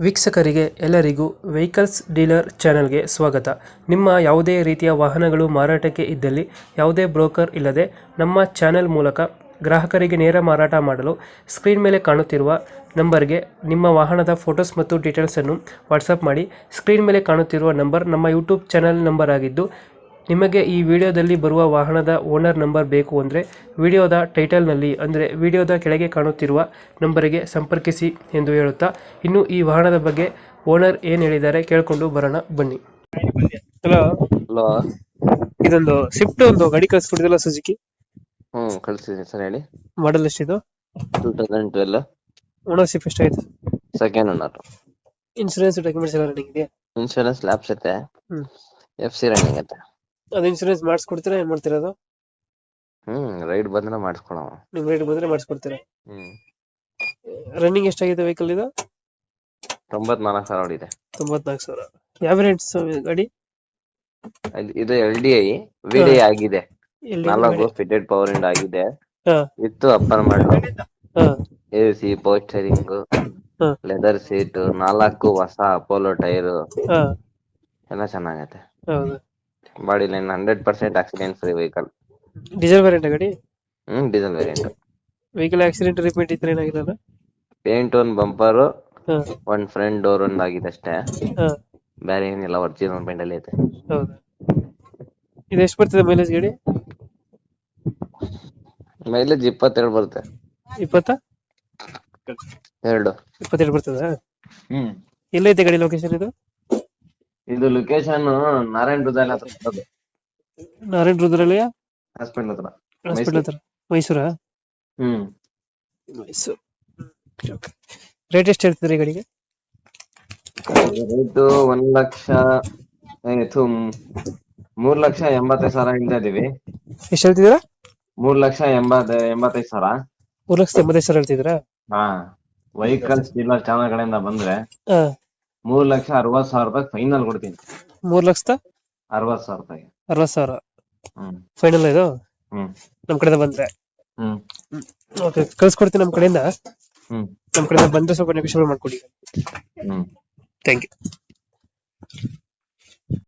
ವೀಕ್ಷಕರಿಗೆ ಎಲ್ಲರಿಗೂ vehicles dealer ಚಾನೆಲ್ಗೆ ಸ್ವಾಗತ. ನಿಮ್ಮ ಯಾವುದೇ ರೀತಿಯ ವಾಹನಗಳು ಮಾರಾಟಕ್ಕೆ ಇದ್ದಲ್ಲಿ ಯಾವುದೇ ಬ್ರೋಕರ್ ಇಲ್ಲದೆ ನಮ್ಮ ಚಾನೆಲ್ ಮೂಲಕ ಗ್ರಾಹಕರಿಗೆ ನೇರ ಮಾರಾಟ ಮಾಡಲು ಸ್ಕ್ರೀನ್ ಮೇಲೆ ಕಾಣುತ್ತಿರುವ ನಂಬರ್ಗೆ ನಿಮ್ಮ ವಾಹನದ ಫೋಟೋಸ್ ಮತ್ತು ಡೀಟೇಲ್ಸನ್ನು ವಾಟ್ಸಪ್ ಮಾಡಿ. ಸ್ಕ್ರೀನ್ ಮೇಲೆ ಕಾಣುತ್ತಿರುವ ನಂಬರ್ ನಮ್ಮ ಯೂಟ್ಯೂಬ್ ಚಾನೆಲ್ ನಂಬರ್ ಆಗಿದ್ದು, ನಿಮಗೆ ಈ ವಿಡಿಯೋದಲ್ಲಿ ಬರುವ ವಾಹನದ ಓನರ್ ನಂಬರ್ ಬೇಕು ಅಂದರೆ ವಿಡಿಯೋದ ಟೈಟಲ್ನಲ್ಲಿ ಅಂದರೆ ವಿಡಿಯೋದ ಕೆಳಗೆ ಕಾಣುತ್ತಿರುವ ನಂಬರಿಗೆ ಸಂಪರ್ಕಿಸಿ ಎಂದು ಹೇಳುತ್ತಾ, ಇನ್ನು ಈ ವಾಹನದ ಬಗ್ಗೆ ಓನರ್ ಏನು ಹೇಳಿದ್ದಾರೆ ಕೇಳಿಕೊಂಡು ಬರೋಣ ಬನ್ನಿ. Hello, hello. ಇದೊಂದು ಸ್ವಿಫ್ಟ್ ಒಂದು ಗಾಡಿ ಕಳಿಸ್ಕೊಟ್ಟಿದ್ದಲ್ಲ ಸುಜುಕಿ, ಕಳ್ಸಿದ್ದೀನಿ ಸರ್, ಹೇಳಿ. ಮಾಡಲ್ ಎಷ್ಟಿದು? 2012 ಓನರ್ಶಿಪ್ ಎಷ್ಟಾಯ್ತು? Second owner. ಇನ್ಸೂರೆನ್ಸ್ ಡಾಕ್ಯುಮೆಂಟ್ಸ್ ಎಲ್ಲ ರನ್ನಿಂಗ್ ಇದೆಯಾ? ಇನ್ಶೂರೆನ್ಸ್ ಲ್ಯಾಬ್ಸ್ ಐತೆ, ಹ್ಮ್ FC ರನ್ನಿಂಗ್ ಐತೆ. ಅದು ಇನ್ಸೂರೆನ್ಸ್ ಮಾಡಿಸ್ಕೊಡ್ತೀರಾ, ಏನ್ ಮಾಡ್ತೀರಾ? ಅದು ರೈಡ್ ಬಂದ್ರೆ ಮಾಡಿಸ್ಕೊಳವ. ನಿಮ್ ರೇಟ್ ಬಂದ್ರೆ ಮಾಡಿಸ್ಕೊಡ್ತೀರಾ? ಹ್ಮ್ ರನ್ನಿಂಗ್ ಎಷ್ಟಾಗಿದೆ ವೆಹಿಕಲ್ ಇದು? 94,000 ಹೊಡಿದೆ. 94,000. ಯಾವ ರೇಟ್ಸ್ ಗಾಡಿ? ಇದು LDI VDI ಆಗಿದೆ. ಎಲ್ಲಿ 4 ಫಿಟೆಡ್ ಪವರ್ ಇಂಡ್ ಆಗಿದೆ. ಹಾ ಇತ್ತು ಅಪ್ಪರ್ ಮಾಡಲು, ಹಾ AC ಪವರ್ ಸ್ಟೀರಿಂಗ್, ಹಾ ಲೆದರ್ ಸೀಟ್, 4 ಹೊಸ ಅಪೋಲೋ ಟೈರ್, ಹಾ ಎಲ್ಲ ಚೆನ್ನಾಗೈತೆ. ಹೌದು. Body line 100% accident free vehicle. Diesel variant ಗಾಡಿ? Diesel variant. Vehicle accident repaint ಇದ್ರೆ ಏನಾಗಿಲ್ಲ? ಪೇಂಟ್ ಒಂದ್ ಬಂಪರ್, ಹಾ ಒಂದ್ ಫ್ರಂಟ್ ಡೋರ್ ಒಂದ್ ಆಗಿದೆ ಅಷ್ಟೇ. ಹಾ ಬೇರೆ ಏನಿಲ್ಲ, ಒರಿಜಿನಲ್ ಪೇಂಟ್ ಅಲ್ಲಿ ಐತೆ. ಹೌದಾ. ಇದು ಎಷ್ಟು ಬರ್ತದೆ ಮೈಲೇಜ್ ಗಾಡಿ? ಮೈಲೇಜ್ 22 ಬರುತ್ತೆ. 20? 2. 22 ಬರ್ತದ? ಎಲ್ಲೈತೆ ಗಾಡಿ ಲೊಕೇಶನ್ ಇದು? ಇದು ಲೊಕೇಶನ್ ನಾರಾಯಣ್ ಹೃದಯ ಹತ್ರ ಬರೋದು. ನಾರಾಯಣ್ ರುದ್ರಲ್ಲಿಯ ಹಾಸ್ಪಿಟಲ್ ಹತ್ರ, ಹಾಸ್ಪಿಟಲ್ ಹತ್ರ, ಮೈಸೂರಾ? ಮೈಸೂರು. ರೇಟ್ ಎಷ್ಟು ಹೇಳ್ತಿದ್ರಿ ಗಾಡಿಗೆ? ರೇಟು 3,85,000 ಹೇಳ್ತಾ ಇದೀವಿ. ಎಷ್ಟು ಹೇಳ್ತಿದ್ದೀರಾ? 3,85,000. 3,85,000 ಹೇಳ್ತಿದ್ದೀರಾ? ಹಾ, ವೆಹಿಕಲ್ಸ್ ಡೀಲರ್ ಚಾನಲ್ ಕಡೆಯಿಂದ ಬಂದ್ರೆ ಹಾ 3,60,000 ರೂಪಾಯಿ ಫೈನಲ್ ಕೊಡ್ತೀನಿ. 3,60,000 ರೂಪಾಯಿ. 60,000 ಹ್ಮ್ ಫೈನಲ್ ಇದು? ಹ್ಮ್ ನಮ್ ಕಡೆಯಿಂದ ಬಂದ್ರೆ ಹ್ಮ್ ಓಕೆ, ಕಳ್ಸ್ಕೊಡ್ತೀನಿ. ನಮ್ಮ ಕಡೆಯಿಂದ ಹ್ಮ್ ಬಂದ್ರೆ ಸ್ವಲ್ಪ ನೆಗೋಷಿಯೇಟ್ ಮಾಡ್ಕೊಡಿ. ಹ್ಮ್ ಥ್ಯಾಂಕ್ ಯು.